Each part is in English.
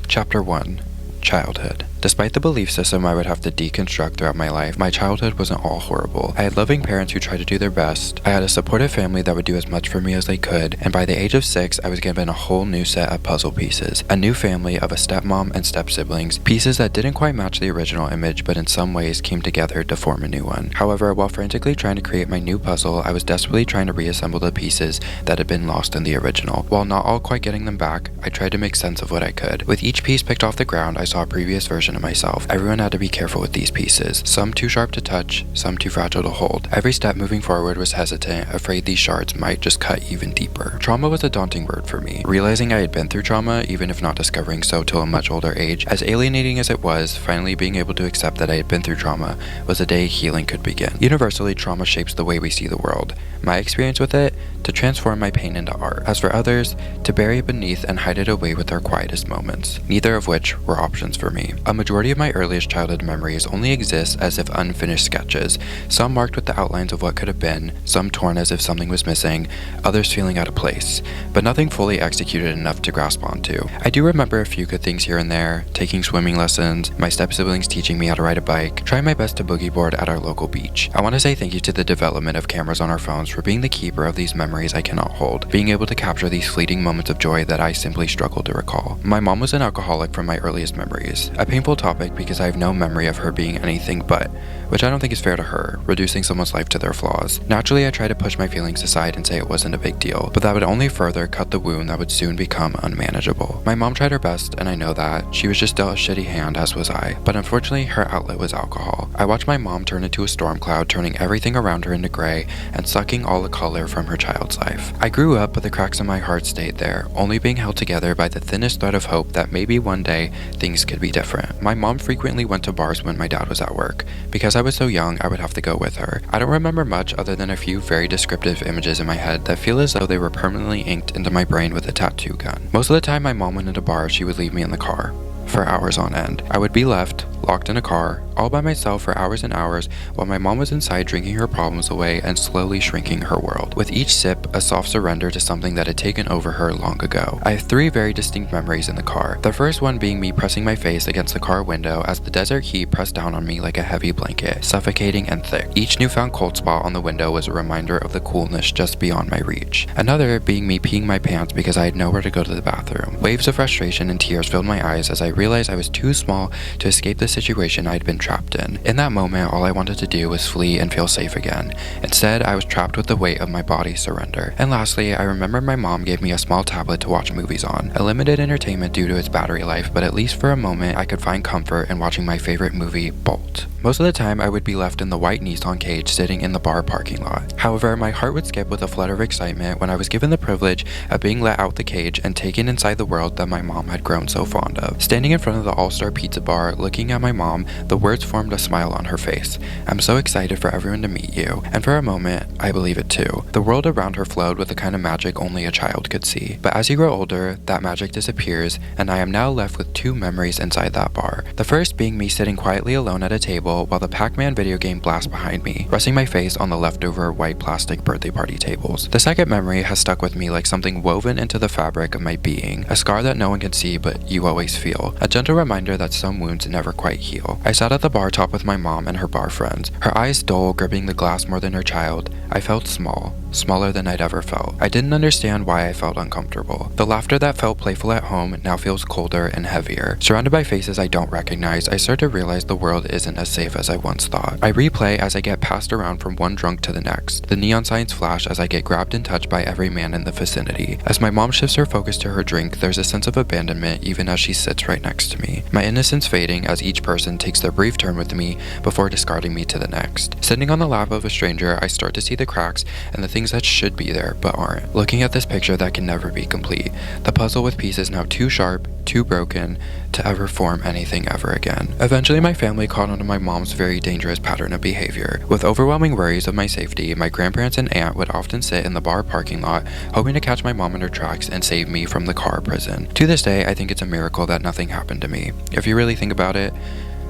Chapter 1. Childhood. Despite the belief system I would have to deconstruct throughout my life, my childhood wasn't all horrible. I had loving parents who tried to do their best, I had a supportive family that would do as much for me as they could, and by the age of 6, I was given a whole new set of puzzle pieces. A new family of a stepmom and step-siblings, pieces that didn't quite match the original image but in some ways came together to form a new one. However, while frantically trying to create my new puzzle, I was desperately trying to reassemble the pieces that had been lost in the original. While not all quite getting them back, I tried to make sense of what I could. With each piece picked off the ground, I saw a previous version of myself. Everyone had to be careful with these pieces. Some too sharp to touch, some too fragile to hold. Every step moving forward was hesitant, afraid these shards might just cut even deeper. Trauma was a daunting word for me. Realizing I had been through trauma, even if not discovering so till a much older age, as alienating as it was, finally being able to accept that I had been through trauma was a day healing could begin. Universally, trauma shapes the way we see the world. My experience with it, to transform my pain into art. As for others, to bury it beneath and hide it away with their quietest moments. Neither of which were options for me. A majority of my earliest childhood memories only exist as if unfinished sketches, some marked with the outlines of what could have been, some torn as if something was missing, others feeling out of place, but nothing fully executed enough to grasp onto. I do remember a few good things here and there, taking swimming lessons, my step-siblings teaching me how to ride a bike, trying my best to boogie board at our local beach. I want to say thank you to the development of cameras on our phones for being the keeper of these memories I cannot hold, being able to capture these fleeting moments of joy that I simply struggle to recall. My mom was an alcoholic from my earliest memories, a painful topic because I have no memory of her being anything but, which I don't think is fair to her, reducing someone's life to their flaws. Naturally, I try to push my feelings aside and say it wasn't a big deal, but that would only further cut the wound that would soon become unmanageable. My mom tried her best, and I know that. She was just dealt a shitty hand, as was I, but unfortunately, her outlet was alcohol. I watched my mom turn into a storm cloud, turning everything around her into gray and sucking all the color from her child's life. I grew up, but the cracks in my heart stayed there, only being held together by the thinnest thread of hope that maybe one day things could be different. My mom frequently went to bars when my dad was at work. Because I was so young, I would have to go with her. I don't remember much other than a few very descriptive images in my head that feel as though they were permanently inked into my brain with a tattoo gun. Most of the time my mom went into bars, she would leave me in the car for hours on end. I would be left, locked in a car, all by myself for hours and hours while my mom was inside drinking her problems away and slowly shrinking her world. With each sip, a soft surrender to something that had taken over her long ago. I have 3 very distinct memories in the car. The first one being me pressing my face against the car window as the desert heat pressed down on me like a heavy blanket, suffocating and thick. Each newfound cold spot on the window was a reminder of the coolness just beyond my reach. Another being me peeing my pants because I had nowhere to go to the bathroom. Waves of frustration and tears filled my eyes as I realized I was too small to escape the situation I had been trapped in. In that moment, all I wanted to do was flee and feel safe again. Instead, I was trapped with the weight of my body's surrender. And lastly, I remember my mom gave me a small tablet to watch movies on. A limited entertainment due to its battery life, but at least for a moment, I could find comfort in watching my favorite movie, Bolt. Most of the time, I would be left in the white Nissan cage sitting in the bar parking lot. However, my heart would skip with a flutter of excitement when I was given the privilege of being let out the cage and taken inside the world that my mom had grown so fond of. Standing in front of the All-Star Pizza bar, looking at my mom, the words formed a smile on her face. "I'm so excited for everyone to meet you." And for a moment, I believe it too. The world around her flowed with the kind of magic only a child could see. But as you grow older, that magic disappears, and I am now left with 2 memories inside that bar. The first being me sitting quietly alone at a table while the Pac-Man video game blasts behind me, resting my face on the leftover white plastic birthday party tables. The second memory has stuck with me like something woven into the fabric of my being, a scar that no one can see but you always feel, a gentle reminder that some wounds never quite heal. I sat at the bar top with my mom and her bar friends, her eyes dull, gripping the glass more than her child. I felt small, smaller than I'd ever felt. I didn't understand why I felt uncomfortable. The laughter that felt playful at home now feels colder and heavier. Surrounded by faces I don't recognize, I start to realize the world isn't as safe as I once thought. I replay as I get passed around from one drunk to the next. The neon signs flash as I get grabbed and touched by every man in the vicinity. As my mom shifts her focus to her drink, there's a sense of abandonment even as she sits right next to me. My innocence fading as each person takes their brief turn with me before discarding me to the next. Sitting on the lap of a stranger, I start to see the cracks and the things that should be there but aren't. Looking at this picture that can never be complete. The puzzle with pieces now too sharp, too broken to ever form anything ever again. Eventually my family caught on to my mom's very dangerous pattern of behavior. With overwhelming worries of my safety, my grandparents and aunt would often sit in the bar parking lot hoping to catch my mom in her tracks and save me from the car prison. To this day, I think it's a miracle that nothing happened to me. If you really think about it,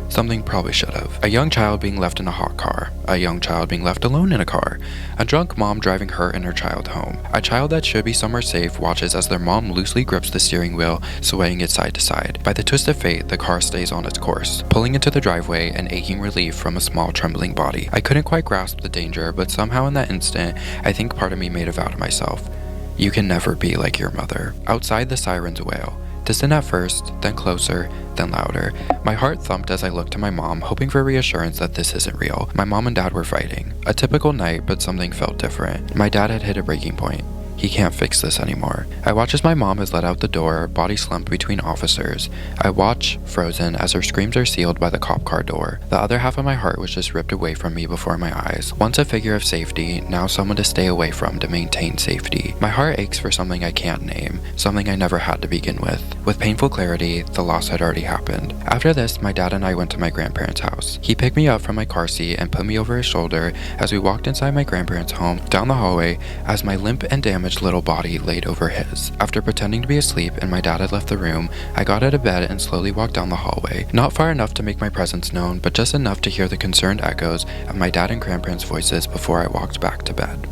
Something probably should have. A young child being left in a hot car. A young child being left alone in a car. A drunk mom driving her and her child home. A child that should be somewhere safe watches as their mom loosely grips the steering wheel, swaying it side to side. By the twist of fate, the car stays on its course, pulling into the driveway and aching relief from a small trembling body. I couldn't quite grasp the danger, but somehow in that instant, I think part of me made a vow to myself. You can never be like your mother. Outside, the sirens wail. Distant at first, then closer, then louder. My heart thumped as I looked to my mom, hoping for reassurance that this isn't real. My mom and dad were fighting. A typical night, but something felt different. My dad had hit a breaking point. He can't fix this anymore. I watch as my mom is let out the door, body slumped between officers. I watch, frozen, as her screams are sealed by the cop car door. The other half of my heart was just ripped away from me before my eyes. Once a figure of safety, now someone to stay away from to maintain safety. My heart aches for something I can't name, something I never had to begin with. With painful clarity, the loss had already happened. After this, my dad and I went to my grandparents' house. He picked me up from my car seat and put me over his shoulder as we walked inside my grandparents' home, down the hallway, as my limp and damaged little body laid over his. After pretending to be asleep and my dad had left the room, I got out of bed and slowly walked down the hallway. Not far enough to make my presence known, but just enough to hear the concerned echoes of my dad and grandparents' voices before I walked back to bed.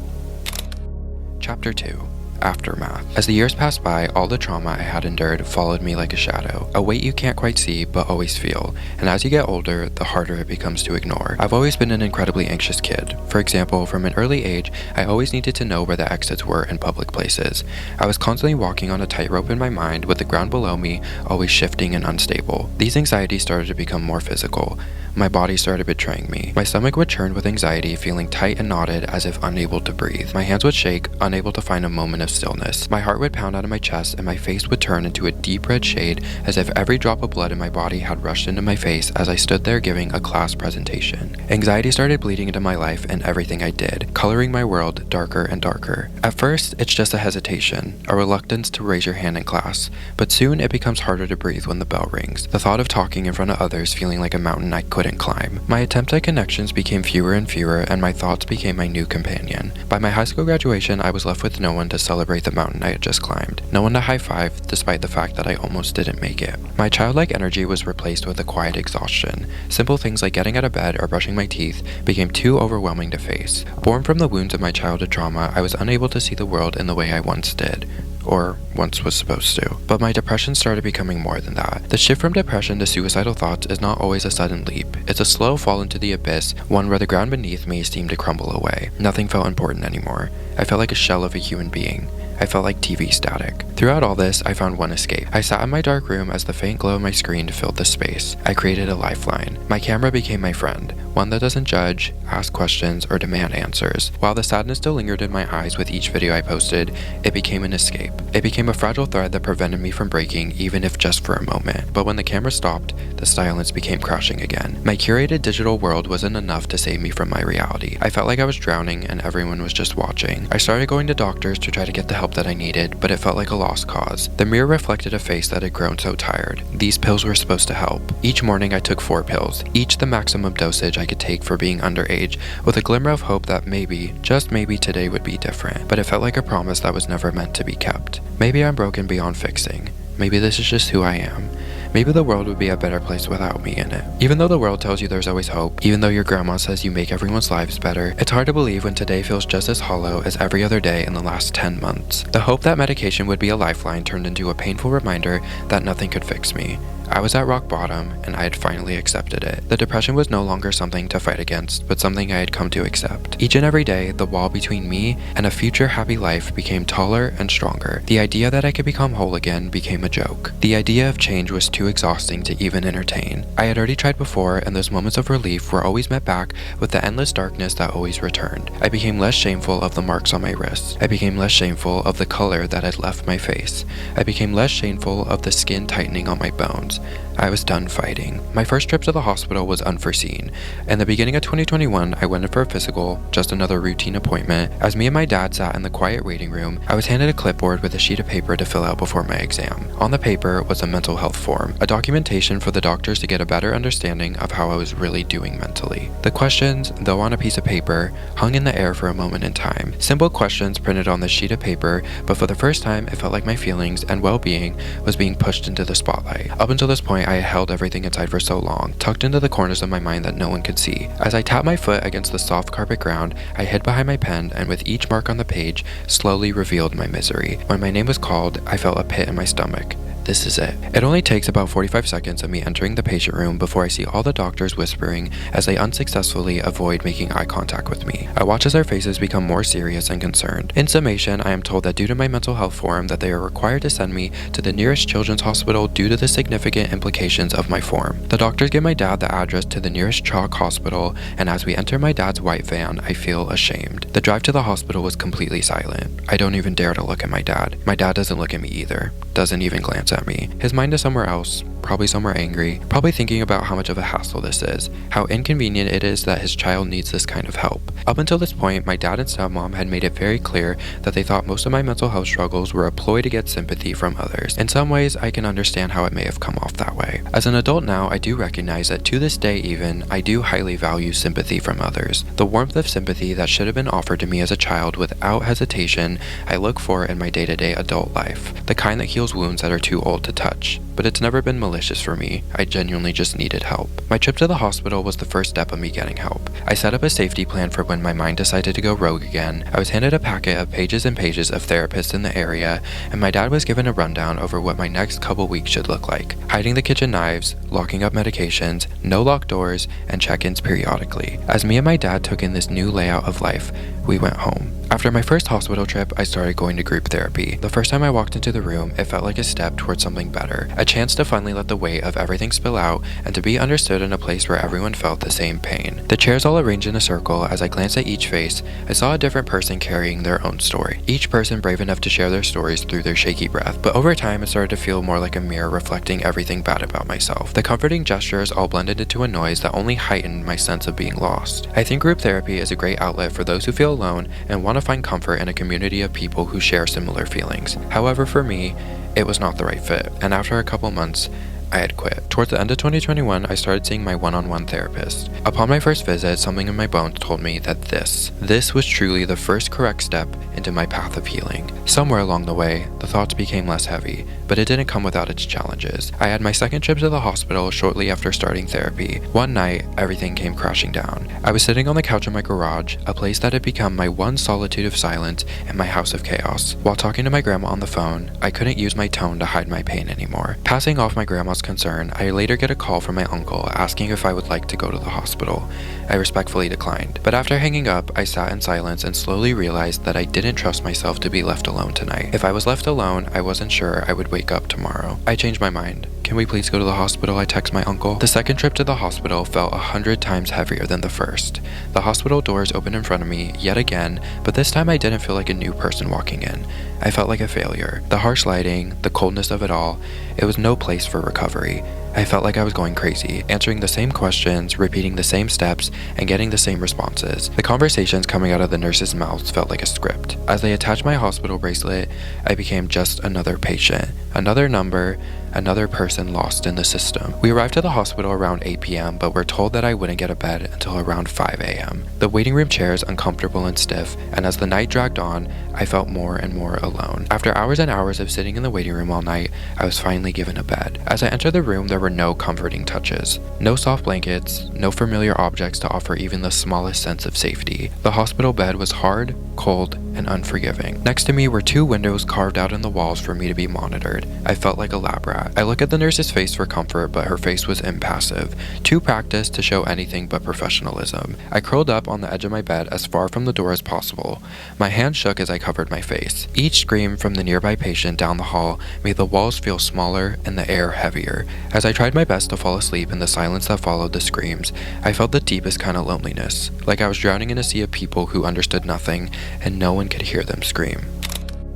Chapter 2. Aftermath. As the years passed by, all the trauma I had endured followed me like a shadow, a weight you can't quite see but always feel, and as you get older, the harder it becomes to ignore. I've always been an incredibly anxious kid. For example, from an early age, I always needed to know where the exits were in public places. I was constantly walking on a tightrope in my mind, with the ground below me always shifting and unstable. These anxieties started to become more physical. My body started betraying me. My stomach would churn with anxiety, feeling tight and knotted as if unable to breathe. My hands would shake, unable to find a moment of stillness. My heart would pound out of my chest and my face would turn into a deep red shade as if every drop of blood in my body had rushed into my face as I stood there giving a class presentation. Anxiety started bleeding into my life and everything I did, coloring my world darker and darker. At first, it's just a hesitation, a reluctance to raise your hand in class, but soon it becomes harder to breathe when the bell rings. The thought of talking in front of others feeling like a mountain I couldn't climb. My attempts at connections became fewer and fewer, and my thoughts became my new companion. By my high school graduation, I was left with no one to celebrate the mountain I had just climbed. No one to high-five, despite the fact that I almost didn't make it. My childlike energy was replaced with a quiet exhaustion. Simple things like getting out of bed or brushing my teeth became too overwhelming to face. Born from the wounds of my childhood trauma, I was unable to see the world in the way I once did. Or once was supposed to. But my depression started becoming more than that. The shift from depression to suicidal thoughts is not always a sudden leap. It's a slow fall into the abyss, one where the ground beneath me seemed to crumble away. Nothing felt important anymore. I felt like a shell of a human being. I felt like TV static. Throughout all this, I found one escape. I sat in my dark room as the faint glow of my screen filled the space. I created a lifeline. My camera became my friend, one that doesn't judge, ask questions, or demand answers. While the sadness still lingered in my eyes with each video I posted, it became an escape. It became a fragile thread that prevented me from breaking, even if just for a moment. But when the camera stopped, the silence became crashing again. My curated digital world wasn't enough to save me from my reality. I felt like I was drowning and everyone was just watching. I started going to doctors to try to get the help that I needed, but it felt like a lost cause. The mirror reflected a face that had grown so tired. These pills were supposed to help. Each morning I took 4 pills, each the maximum dosage I could take for being underage, with a glimmer of hope that maybe, just maybe today would be different. But it felt like a promise that was never meant to be kept. Maybe I'm broken beyond fixing. Maybe this is just who I am. Maybe the world would be a better place without me in it. Even though the world tells you there's always hope, even though your grandma says you make everyone's lives better, it's hard to believe when today feels just as hollow as every other day in the last 10 months. The hope that medication would be a lifeline turned into a painful reminder that nothing could fix me. I was at rock bottom, and I had finally accepted it. The depression was no longer something to fight against, but something I had come to accept. Each and every day, the wall between me and a future happy life became taller and stronger. The idea that I could become whole again became a joke. The idea of change was too exhausting to even entertain. I had already tried before, and those moments of relief were always met back with the endless darkness that always returned. I became less shameful of the marks on my wrists. I became less shameful of the color that had left my face. I became less shameful of the skin tightening on my bones. I was done fighting. My first trip to the hospital was unforeseen. In the beginning of 2021, I went in for a physical, just another routine appointment. As me and my dad sat in the quiet waiting room, I was handed a clipboard with a sheet of paper to fill out before my exam. On the paper was a mental health form, a documentation for the doctors to get a better understanding of how I was really doing mentally. The questions, though on a piece of paper, hung in the air for a moment in time. Simple questions printed on this sheet of paper, but for the first time, it felt like my feelings and well-being was being pushed into the spotlight. Up until until this point, I had held everything inside for so long, tucked into the corners of my mind that no one could see. As I tapped my foot against the soft carpet ground, I hid behind my pen, and with each mark on the page, slowly revealed my misery. When my name was called, I felt a pit in my stomach. This is it. It only takes about 45 seconds of me entering the patient room before I see all the doctors whispering as they unsuccessfully avoid making eye contact with me. I watch as their faces become more serious and concerned. In summation, I am told that due to my mental health form that they are required to send me to the nearest children's hospital due to the significant implications of my form. The doctors give my dad the address to the nearest chalk hospital, and as we enter my dad's white van, I feel ashamed. The drive to the hospital was completely silent. I don't even dare to look at my dad. My dad doesn't look at me either. Doesn't even glance at me. His mind is somewhere else, probably somewhere angry, probably thinking about how much of a hassle this is, how inconvenient it is that his child needs this kind of help. Up until this point, my dad and stepmom had made it very clear that they thought most of my mental health struggles were a ploy to get sympathy from others. In some ways, I can understand how it may have come off that way. As an adult now, I do recognize that to this day even, I do highly value sympathy from others. The warmth of sympathy that should have been offered to me as a child without hesitation, I look for in my day-to-day adult life. The kind that heals wounds that are too old to touch. But it's never been malicious for me. I genuinely just needed help. My trip to the hospital was the first step of me getting help. I set up a safety plan for when my mind decided to go rogue again. I was handed a packet of pages and pages of therapists in the area, and my dad was given a rundown over what my next couple weeks should look like. Hiding the kitchen knives, locking up medications, no locked doors, and check-ins periodically. As me and my dad took in this new layout of life, we went home. After my first hospital trip, I started going to group therapy. The first time I walked into the room, it felt like a step towards something better, a chance to finally let the weight of everything spill out and to be understood in a place where everyone felt the same pain. The chairs all arranged in a circle. As I glanced at each face, I saw a different person carrying their own story, each person brave enough to share their stories through their shaky breath. But over time, it started to feel more like a mirror reflecting everything bad about myself. The comforting gestures all blended into a noise that only heightened my sense of being lost. I think group therapy is a great outlet for those who feel alone and want to find comfort in a community of people who share similar feelings. However, for me, it was not the right fit, and after a couple months, I had quit. Towards the end of 2021, I started seeing my one-on-one therapist. Upon my first visit, something in my bones told me that this was truly the first correct step into my path of healing. Somewhere along the way, the thoughts became less heavy, but it didn't come without its challenges. I had my second trip to the hospital shortly after starting therapy. One night, everything came crashing down. I was sitting on the couch in my garage, a place that had become my one solitude of silence and my house of chaos. While talking to my grandma on the phone, I couldn't use my tone to hide my pain anymore. Passing off my grandma's concern, I later get a call from my uncle asking if I would like to go to the hospital. I respectfully declined. But after hanging up, I sat in silence and slowly realized that I didn't trust myself to be left alone tonight. If I was left alone, I wasn't sure I would wake up tomorrow. I changed my mind. Can we please go to the hospital? I text my uncle. The second trip to the hospital felt 100 times heavier than the first. The hospital doors opened in front of me yet again, but this time I didn't feel like a new person walking in. I felt like a failure. The harsh lighting, the coldness of it all, it was no place for recovery. I felt like I was going crazy, answering the same questions, repeating the same steps, and getting the same responses. The conversations coming out of the nurses' mouths felt like a script. As they attached my hospital bracelet, I became just another patient, another number, another person lost in the system. We arrived at the hospital around 8 p.m., but were told that I wouldn't get a bed until around 5 a.m. The waiting room chairs uncomfortable and stiff, and as the night dragged on, I felt more and more alone. After hours and hours of sitting in the waiting room all night, I was finally given a bed. As I entered the room, there were no comforting touches. No soft blankets, no familiar objects to offer even the smallest sense of safety. The hospital bed was hard, cold, and unforgiving. Next to me were 2 windows carved out in the walls for me to be monitored. I felt like a lab rat. I looked at the nurse's face for comfort, but her face was impassive, too practiced to show anything but professionalism. I curled up on the edge of my bed as far from the door as possible. My hand shook as I covered my face. Each scream from the nearby patient down the hall made the walls feel smaller and the air heavier. As I tried my best to fall asleep in the silence that followed the screams, I felt the deepest kind of loneliness, like I was drowning in a sea of people who understood nothing and no one could hear them scream.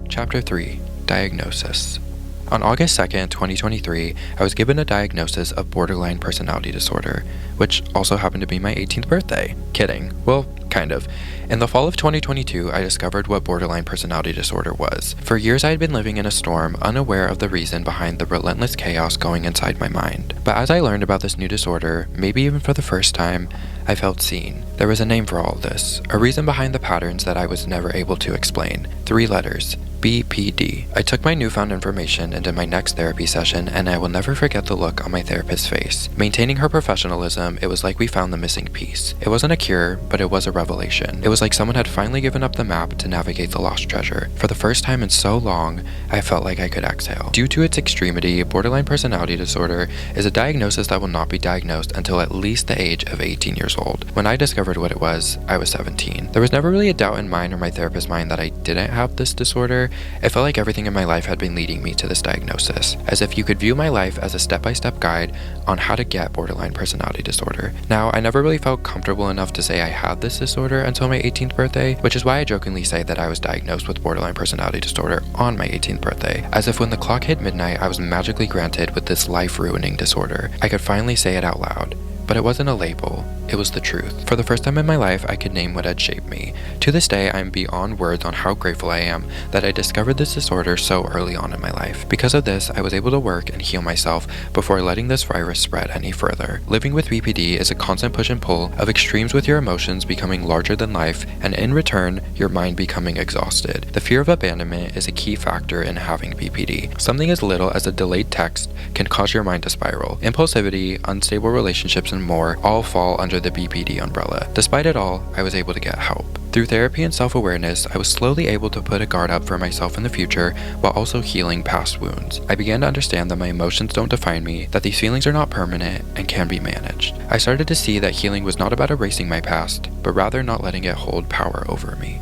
Chapter 3. Diagnosis. On August 2nd, 2023, I was given a diagnosis of borderline personality disorder, which also happened to be my 18th birthday. Kidding. Well, kind of. In the fall of 2022, I discovered what borderline personality disorder was. For years, I had been living in a storm, unaware of the reason behind the relentless chaos going inside my mind. But as I learned about this new disorder, maybe even for the first time, I felt seen. There was a name for all of this, a reason behind the patterns that I was never able to explain. 3 letters. BPD. I took my newfound information into my next therapy session, and I will never forget the look on my therapist's face. Maintaining her professionalism, it was like we found the missing piece. It wasn't a cure, but it was a revelation. It was like someone had finally given up the map to navigate the lost treasure. For the first time in so long, I felt like I could exhale. Due to its extremity, borderline personality disorder is a diagnosis that will not be diagnosed until at least the age of 18 years old. When I discovered what it was, I was 17. There was never really a doubt in mine or my therapist's mind that I didn't have this disorder. It felt like everything in my life had been leading me to this diagnosis, as if you could view my life as a step-by-step guide on how to get borderline personality disorder. Now, I never really felt comfortable enough to say I had this disorder until my 18th birthday, which is why I jokingly say that I was diagnosed with borderline personality disorder on my 18th birthday, as if when the clock hit midnight, I was magically granted with this life-ruining disorder. I could finally say it out loud. But it wasn't a label, it was the truth. For the first time in my life, I could name what had shaped me. To this day, I am beyond words on how grateful I am that I discovered this disorder so early on in my life. Because of this, I was able to work and heal myself before letting this virus spread any further. Living with BPD is a constant push and pull of extremes, with your emotions becoming larger than life, and in return, your mind becoming exhausted. The fear of abandonment is a key factor in having BPD. Something as little as a delayed text can cause your mind to spiral. Impulsivity, unstable relationships, and more all fall under the BPD umbrella. Despite it all, I was able to get help. Through therapy and self-awareness, I was slowly able to put a guard up for myself in the future while also healing past wounds. I began to understand that my emotions don't define me, that these feelings are not permanent and can be managed. I started to see that healing was not about erasing my past, but rather not letting it hold power over me.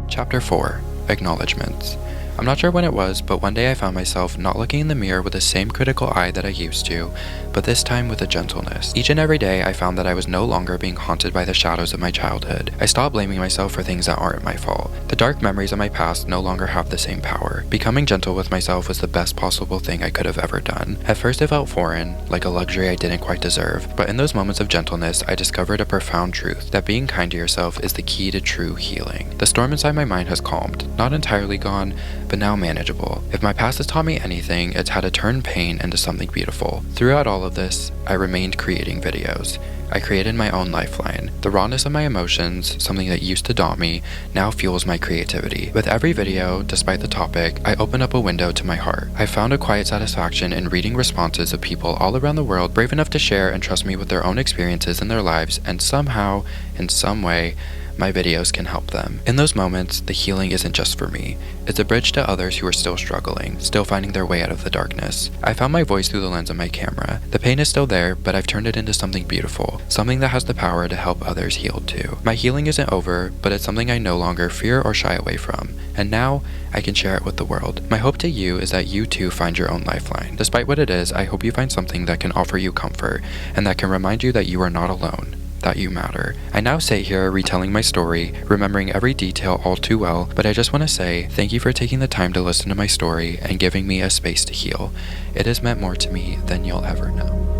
Chapter 4. Acknowledgments. I'm not sure when it was, but one day I found myself not looking in the mirror with the same critical eye that I used to, but this time with a gentleness. Each and every day, I found that I was no longer being haunted by the shadows of my childhood. I stopped blaming myself for things that aren't my fault. The dark memories of my past no longer have the same power. Becoming gentle with myself was the best possible thing I could have ever done. At first, it felt foreign, like a luxury I didn't quite deserve, but in those moments of gentleness, I discovered a profound truth, that being kind to yourself is the key to true healing. The storm inside my mind has calmed, not entirely gone, but now manageable. If my past has taught me anything, it's how to turn pain into something beautiful. Throughout all of this, I remained creating videos. I created my own lifeline. The rawness of my emotions, something that used to daunt me, now fuels my creativity. With every video, despite the topic, I open up a window to my heart. I found a quiet satisfaction in reading responses of people all around the world brave enough to share and trust me with their own experiences in their lives, and somehow, in some way, my videos can help them. In those moments, the healing isn't just for me. It's a bridge to others who are still struggling, still finding their way out of the darkness. I found my voice through the lens of my camera. The pain is still there, but I've turned it into something beautiful, something that has the power to help others heal too. My healing isn't over, but it's something I no longer fear or shy away from, and now I can share it with the world. My hope to you is that you too find your own lifeline. Despite what it is, I hope you find something that can offer you comfort, and that can remind you that you are not alone, that you matter. I now sit here retelling my story, remembering every detail all too well, but I just want to say thank you for taking the time to listen to my story and giving me a space to heal. It has meant more to me than you'll ever know.